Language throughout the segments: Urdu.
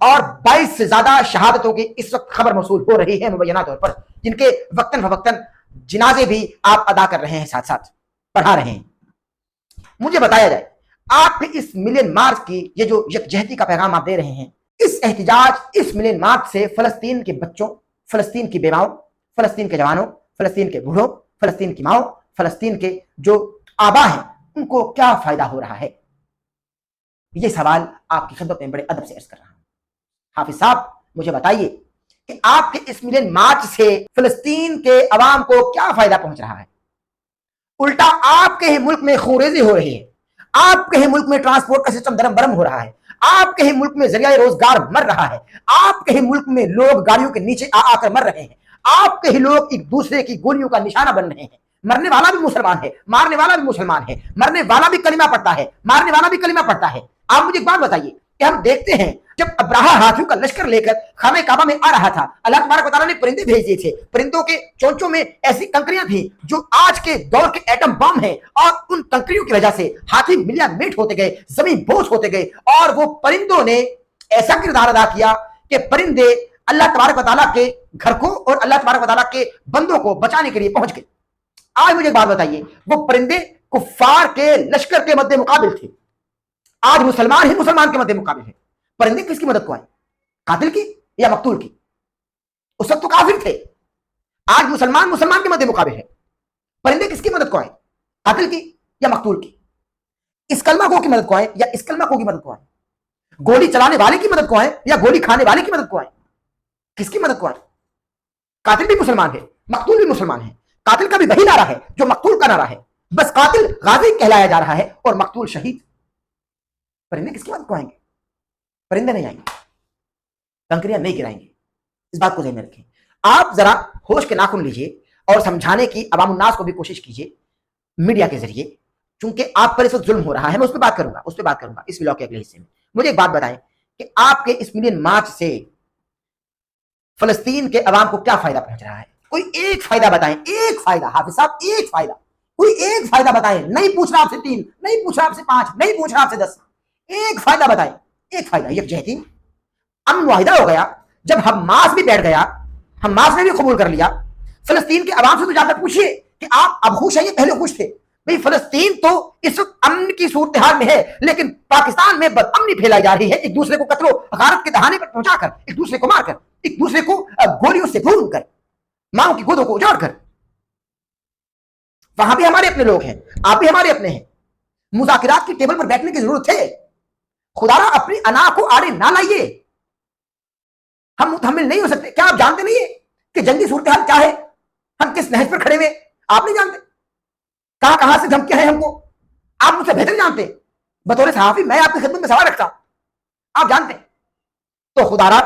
اور 22 سے زیادہ شہادتوں کی اس وقت خبر موصول ہو رہی ہے مبینہ طور پر، جن کے وقتاً فوقتاً جنازے بھی آپ ادا کر رہے ہیں، ساتھ ساتھ پڑھا رہے ہیں۔ مجھے بتایا جائے آپ کے اس ملین مارچ کی یہ جو یکجہتی کا پیغام آپ دے رہے ہیں، اس احتجاج، اس ملین مارچ سے فلسطین کے بچوں، فلسطین کی بیواؤں، فلسطین کے جوانوں، فلسطین کے بوڑھوں، فلسطین کی ماؤں، فلسطین کے جو آبا ہیں، ان کو کیا فائدہ ہو رہا ہے؟ یہ سوال آپ کی خدمت میں بڑے ادب سے عرض کر رہا ہوں۔ حافظ صاحب مجھے بتائیے کہ آپ کے اس ملین مارچ سے فلسطین کے عوام کو کیا فائدہ پہنچ رہا ہے؟ الٹا آپ کے ہی ملک میں خونریزی ہو رہی ہے، آپ کے ہی ملک میں ٹرانسپورٹ کا سسٹم درم برم ہو رہا ہے، آپ کے ہی ملک میں ذریعہ روزگار مر رہا ہے، آپ کے ہی ملک میں لوگ گاڑیوں کے نیچے آ کر مر رہے ہیں، آپ کے ہی لوگ ایک دوسرے کی گولیوں کا نشانہ بن رہے ہیں۔ مرنے والا بھی مسلمان ہے، مارنے والا بھی مسلمان ہے، مرنے والا بھی کلمہ پڑھتا ہے، مارنے والا بھی کلمہ پڑھتا ہے۔ آپ مجھے ایک بات بتائیے کہ ہم دیکھتے ہیں جب ابراہا ہاتھیوں کا لشکر لے کر خانہ کعبہ میں آ رہا تھا، اللہ تبارک و تعالیٰ نے پرندے بھیج دیے تھے، پرندوں کے چونچوں میں ایسی کنکریاں تھیں جو آج کے دور کے ایٹم بم ہیں، اور ان کنکریوں کی وجہ سے ہاتھی ملیا میٹ ہوتے گئے، زمین بوجھ ہوتے گئے، اور وہ پرندوں نے ایسا کردار ادا کیا کہ پرندے اللہ تبارک و تعالیٰ کے گھر کو اور اللہ تبارک و تعالیٰ کے بندوں کو بچانے کے لیے پہنچ گئے۔ آج مجھے ایک بات بتائیے، وہ پرندے کفار کے لشکر کے مد مقابل تھے، آج مسلمان ہی مسلمان کے مد مقابل ہے۔ پرندے کس کی مدد کو آئے؟ قاتل کی یا مقتول کی؟ اس وقت تو کافر تھے، آج مسلمان مسلمان کے مد مقابل ہے۔ پرندے کس کی مدد کو آئے؟ قاتل کی یا مقتول کی؟ اس کلمہ گو کی مدد کو آئے یا اس کلمہ گو کی مدد کو آئے؟ گولی چلانے والے کی مدد کو آئے یا گولی کھانے والے کی مدد کو آئے؟ کس کی مدد کو آئے؟ قاتل بھی مسلمان ہے، مقتول بھی مسلمان ہے۔ قاتل کا بھی وہی نعرہ ہے جو مقتول کا نعرہ ہے، بس قاتل غازی کہلایا جا رہا ہے اور مقتول شہید۔ پرندے کس کی مدد کو آئیں گے؟ پرندے نہیں آئیں گے، کنکریاں نہیں گرائیں گے، اس بات کو ذہن میں رکھیں۔ آپ ذرا ہوش کے ناخن لیجئے اور سمجھانے کی عوام الناس کو بھی کوشش کیجئے میڈیا کے ذریعے، چونکہ آپ پر اس وقت ظلم ہو رہا ہے۔ میں اس پہ بات کروں گا اس ویلاگ کے اگلے حصے میں۔ مجھے ایک بات بتائیں کہ آپ کے اس ملین مارچ سے فلسطین کے عوام کو کیا فائدہ پہنچ رہا ہے؟ کوئی ایک فائدہ بتائیں، ایک فائدہ، حافظ صاحب ایک فائدہ، کوئی ایک فائدہ بتائیں۔ نہیں پوچھ رہا آپ سے 3، نہیں پوچھ رہا آپ سے 5، نہیں پوچھ رہا آپ سے 10، ایک فائدہ بتائیں، ایک فائدہ۔ یکجہتی، امن معاہدہ ہو گیا، جب حماس بھی بیٹھ گیا، حماس نے بھی قبول کر لیا، فلسطین کے عوام سے تو جا کر پوچھئے کہ آپ اب خوش ہیں یا پہلے خوش تھے؟ بھئی فلسطین تو اس وقت امن کی صورتحال میں ہے، لیکن پاکستان میں بد امنی پھیلائی جا رہی ہے، ایک دوسرے کو قتل و غارت کے دہانے پر پہنچا کر، ایک دوسرے کو مار کر، ایک دوسرے کو گولیوں سے بھون کر، ماں کی گودوں کو اجاڑ کر۔ وہاں بھی ہمارے اپنے لوگ ہیں، آپ بھی ہمارے اپنے ہیں، مذاکرات کی ٹیبل پر بیٹھنے کی ضرورت ہے۔ خدا را اپنی انا کو آڑے نہ لائیے، ہم متحمل نہیں ہو سکتے۔ کیا آپ جانتے نہیں ہیں کہ جنگی صورتحال کیا ہے؟ ہم کس نہج پر کھڑے ہوئے، آپ نہیں جانتے؟ کہاں سے دھمکیاں ہیں ہم کو، آپ مجھ سے بہتر جانتے۔ بطور صحافی میں آپ کی خدمت میں سوال رکھتا ہوں، آپ جانتے ہیں۔ تو خدا را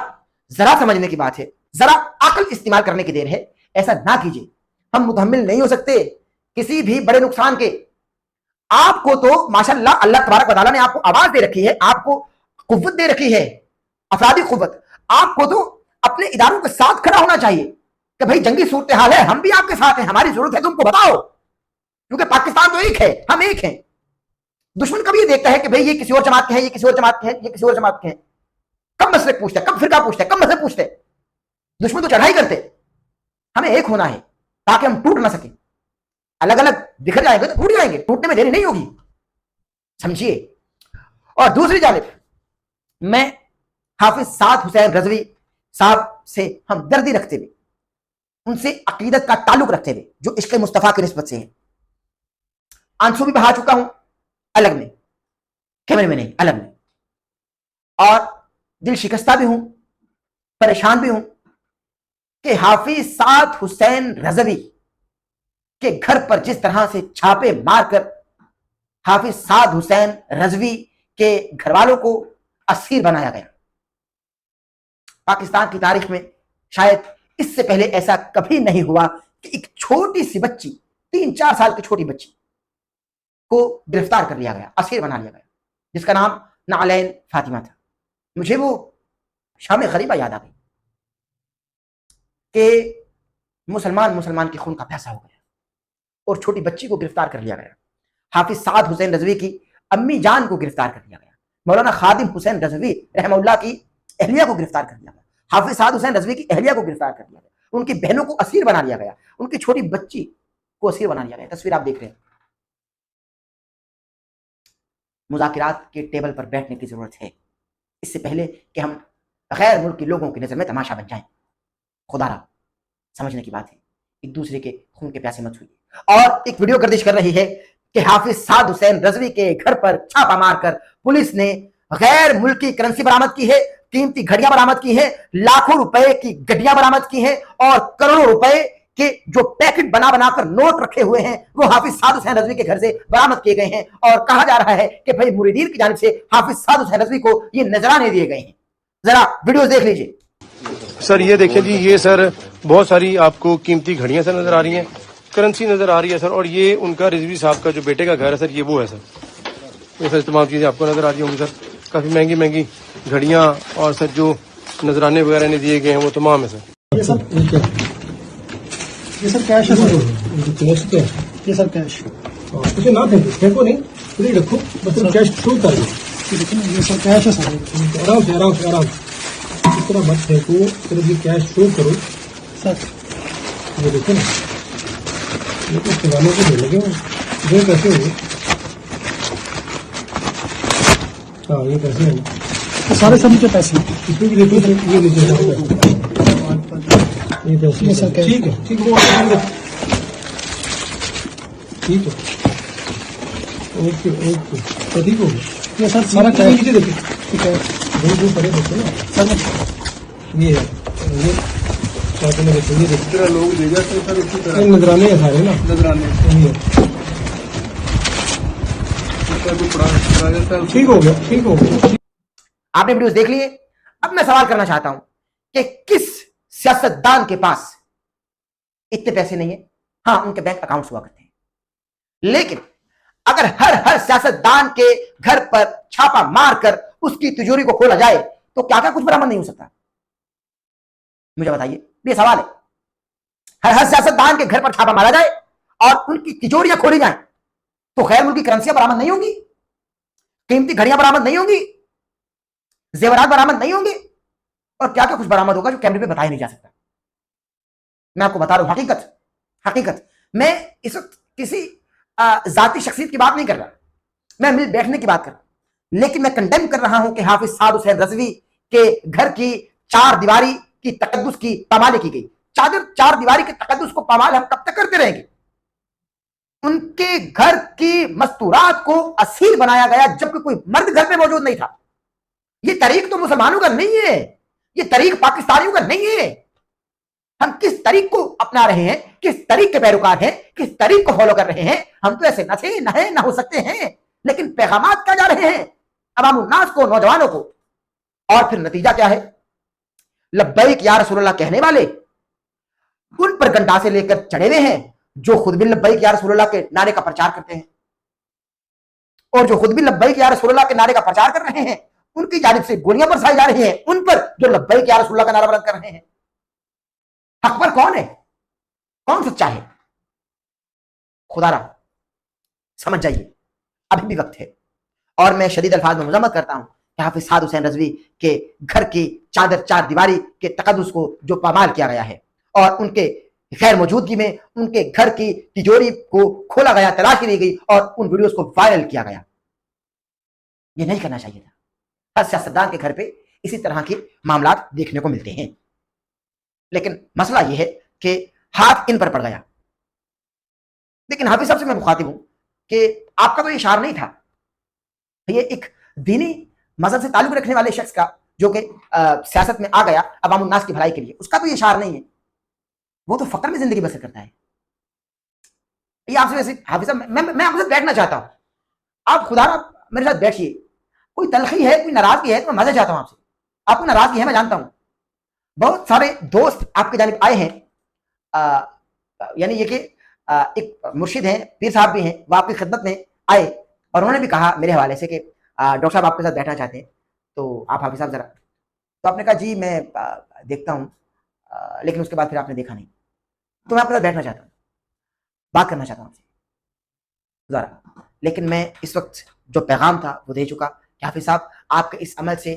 ذرا سمجھنے کی بات ہے، ذرا عقل استعمال کرنے کی دیر ہے، ایسا نہ کیجیے۔ ہم متحمل نہیں ہو سکتے کسی بھی بڑے نقصان کے۔ آپ کو تو ماشاءاللہ اللہ تبارک و تعالیٰ نے آپ کو آواز دے رکھی ہے، آپ کو قوت دے رکھی ہے، افرادی قوت۔ آپ کو تو اپنے اداروں کے ساتھ کھڑا ہونا چاہیے کہ بھائی جنگی صورتحال ہے، ہم بھی آپ کے ساتھ ہیں، ہماری ضرورت ہے تم کو بتاؤ، کیونکہ پاکستان تو ایک ہے، ہم ایک ہیں۔ دشمن کبھی یہ دیکھتا ہے کہ بھئی یہ کسی اور جماعت کے ہیں، یہ کسی اور جماعت کے ہیں، یہ کسی اور جماعت کے ہیں، کب مسلک پوچھتا ہے، کب فرقہ پوچھتا ہے، کب مذہب پوچھتے ہیں۔ دشمن تو چڑھائی کرتے، ہمیں ایک ہونا ہے تاکہ ہم ٹوٹ نہ سکیں۔ الگ الگ بکھر جائیں گے تو ٹوٹ جائیں گے، ٹوٹنے میں دیری نہیں ہوگی، سمجھیے۔ اور دوسری جانب میں حافظ سعد حسین رضوی صاحب سے ہمدردی رکھتے ہوئے، ان سے عقیدت کا تعلق رکھتے ہوئے جو عشق مصطفیٰ کی نسبت سے ہیں، آنسو بھی بہا چکا ہوں، الگ میں، کیمرے میں نہیں، الگ میں، اور دل شکستہ بھی ہوں، پریشان بھی ہوں کہ حافظ سعد حسین رضوی کے گھر پر جس طرح سے چھاپے مار کر حافظ سعد حسین رضوی کے گھر والوں کو اسیر بنایا گیا۔ پاکستان کی تاریخ میں شاید اس سے پہلے ایسا کبھی نہیں ہوا کہ ایک چھوٹی سی بچی، 3-4 سال کی چھوٹی بچی کو گرفتار کر لیا گیا، اسیر بنا لیا گیا، جس کا نام نعلین فاطمہ تھا۔ مجھے وہ شام غریبہ یاد آ گئی کہ مسلمان کے خون کا پیاسا ہو گیا اور چھوٹی بچی کو گرفتار کر لیا گیا۔ حافظ سعد حسین رضوی کی امی جان کو گرفتار کر لیا گیا۔ مولانا خادم حسین رضوی رحمہ اللہ کی اہلیہ کو گرفتار کر لیا گیا, حافظ سعد حسین رضوی کی اہلیہ کو گرفتار کر لیا گیا, ان کی بہنوں کو اسیر بنا لیا گیا, ان کی چھوٹی بچی کو اسیر بنا لیا گیا. تصویر آپ دیکھ رہے ہیں. مذاکرات کے ٹیبل پر بیٹھنے کی ضرورت ہے اس سے پہلے کہ ہم غیر ملکی لوگوں کی نظر میں تماشا بن جائیں. خدا را سمجھنے کی بات ہے, ایک دوسرے کے خون کے پیاسے مت ہوئیے. اور ایک ویڈیو گردش کر رہی ہے کہ حافظ سعد حسین رضوی کے گھر پر چھاپا مار کر پولیس نے غیر ملکی کرنسی برآمد کی ہے, قیمتی گھڑیاں برآمد کی ہیں, لاکھوں روپے کی گڈیاں برآمد کی ہیں, اور کروڑوں روپے کے جو پیکٹ بنا بنا کر نوٹ رکھے ہوئے ہیں وہ حافظ سعد حسین رضوی کے گھر سے برآمد کیے گئے ہیں. اور کہا جا رہا ہے کہ بھائی مریدین کی جانب سے حافظ سعد حسین رضوی کو یہ نذرانے دیے گئے ہیں. ذرا ویڈیوز دیکھ لیجئے. سر یہ دیکھیں جی, یہ سر بہت ساری آپ کو قیمتی گھڑیاں سر نظر آ رہی ہیں, کرنسی نظر آ رہی ہے سر, اور یہ ان کا رضوی صاحب کا جو بیٹے کا گھر ہے سر, یہ وہ ہے سر. یہ سر تمام چیزیں آپ کو نظر آ رہی ہوں گی سر, کافی مہنگی مہنگی گھڑیاں, اور سر جو نذرانے وغیرہ نے دیے گئے ہیں وہ تمام ہے سر. یہ سر کیش ہے سر, کیش کیا ہے یہ سر کیش, اسے نہ پھینکو نہیں, ادھر رکھو, بس کیش شو کر دو. یہ سر کیش ہے سر, آرام سے آرام سے آرام سے, اس طرح مت پھینکو, پھر یہ کیش شو کرو سر. یہ دیکھو نا, یہ تو کھلانے کو نہیں لگے ہوئے, یہ کیسے ہوئے, ہاں یہ پیسے ہیں, یہ سارے سب کے پیسے, اس میں بھی دیکھو سر, یہ لیجیے یہ پیسے. ٹھیک ہے ٹھیک ہے ٹھیک ہے, اوکے اوکے تو ٹھیک ہوگا. یہ سر سارا نیچے دیکھیں, ٹھیک ہے, دو پڑے دیکھتے نا سر, یہ ہے یہ دیکھیں لوگ دے جاتے سر, اسی طرح نظرانے ہیں سارے نا, نظرانے. ٹھیک ہو گیا ٹھیک ہو گیا. آپ نے ویڈیوز دیکھ لیے. اب میں سوال کرنا چاہتا ہوں کہ کس سیاستدان کے پاس اتنے پیسے نہیں ہیں؟ ہاں ان کے بینک اکاؤنٹس ہوا کرتے ہیں, لیکن اگر ہر سیاستدان کے گھر پر چھاپا مار کر اس کی تجوری کو کھولا جائے تو کیا کچھ برآمد نہیں ہو سکتا؟ مجھے بتائیے, یہ سوال ہے. ہر سیاستدان کے گھر پر چھاپا مارا جائے اور ان کی تجوریاں کھولی جائیں تو غیر ملکی کرنسیاں برآمد نہیں ہوں گی, قیمتی گھڑیاں برآمد نہیں ہوں گی, زیورات برآمد نہیں ہوں گے, اور کیا کچھ برآمد ہوگا جو کیمرے پہ بتایا نہیں جا سکتا. میں آپ کو بتا رہا ہوں حقیقت. میں اس وقت کسی ذاتی شخصیت کی بات نہیں کر رہا, میں مل بیٹھنے کی بات کر رہا ہوں, لیکن میں کنڈیم کر رہا ہوں کہ حافظ سعد حسین رضوی کے گھر کی چار دیواری کی تقدس کی پامال کی گئی. چار دیواری کے تقدس کو پامال ہم کب تک کرتے رہیں گے؟ ان کے گھر کی مستورات کو اسیر بنایا گیا جبکہ کوئی مرد گھر پہ موجود نہیں تھا. یہ طریق تو مسلمانوں کا نہیں ہے, یہ طریق پاکستانیوں کا نہیں ہے. ہم کس طریق کو اپنا رہے ہیں, کس طریق کے پیروکار ہیں, کس طریق کو فالو کر رہے ہیں؟ ہم تو ایسے نہ ہو سکتے ہیں, لیکن پیغامات کیا جا رہے ہیں عوام الناس کو, نوجوانوں کو, اور پھر نتیجہ کیا ہے؟ لبیک یا رسول اللہ کہنے والے ان پر گنڈا سے لے کر چڑھے ہوئے ہیں جو خود بھی لبیک یا رسول اللہ کے نعرے کا پرچار کرتے ہیں, اور جو خود بھی لبیک یا رسول اللہ کے نعرے کا پرچار کر رہے ہیں ان کی جانب سے گولیاں برسائی جا رہی ہیں ان پر جو لبیک یا رسول اللہ کا نعرہ بلند کر رہے ہیں. حق پر کون ہے, کون سچا ہے؟ خدا را سمجھ جائیے, ابھی بھی وقت ہے. اور میں شدید الفاظ میں مذمت کرتا ہوں کہ حافظ سعد حسین رضوی کے گھر کی چار دیواری کے تقدس کو جو پامال کیا گیا ہے اور ان کے غیر موجودگی میں ان کے گھر کی تجوری کو کھولا گیا, تلاشی لی گئی اور ان ویڈیوز کو وائرل کیا گیا, یہ نہیں کرنا چاہیے تھا. ہر سیاستدان کے گھر پہ اسی طرح کے معاملات دیکھنے کو ملتے ہیں, لیکن مسئلہ یہ ہے کہ ہاتھ ان پر پڑ گیا. لیکن حافظ صاحب سے میں مخاطب ہوں کہ آپ کا تو یہ شعار نہیں تھا, یہ ایک دینی مذہب سے تعلق رکھنے والے شخص کا جو کہ سیاست میں آ گیا عوام الناس کی بھلائی کے لیے, اس کا تو یہ شعار نہیں ہے. وہ تو فقر میں زندگی بسر کرتا ہے. یہ آپ سے ویسے حافظ صاحب میں آپ سے بیٹھنا چاہتا ہوں, آپ خدا میرے ساتھ بیٹھیے. کوئی تلخی ہے, کوئی ناراضگی ہے تو میں مزہ چاہتا ہوں آپ سے. آپ کو ناراضگی ہے میں جانتا ہوں, بہت سارے دوست آپ کی جانب آئے ہیں, یعنی یہ کہ ایک مرشد ہیں, پیر صاحب بھی ہیں, وہ آپ کی خدمت میں آئے اور انہوں نے بھی کہا میرے حوالے سے کہ ڈاکٹر صاحب آپ کے ساتھ بیٹھنا چاہتے ہیں تو آپ حافظ صاحب ذرا. تو آپ نے کہا جی میں دیکھتا ہوں, لیکن اس کے بعد پھر آپ نے دیکھا نہیں. تو میں آپ کے ساتھ بیٹھنا چاہتا ہوں, بات کرنا چاہتا ہوں آپ سے ذرا. لیکن میں اس وقت جو پیغام تھا وہ دے چکا کہ حافظ صاحب آپ کے اس عمل سے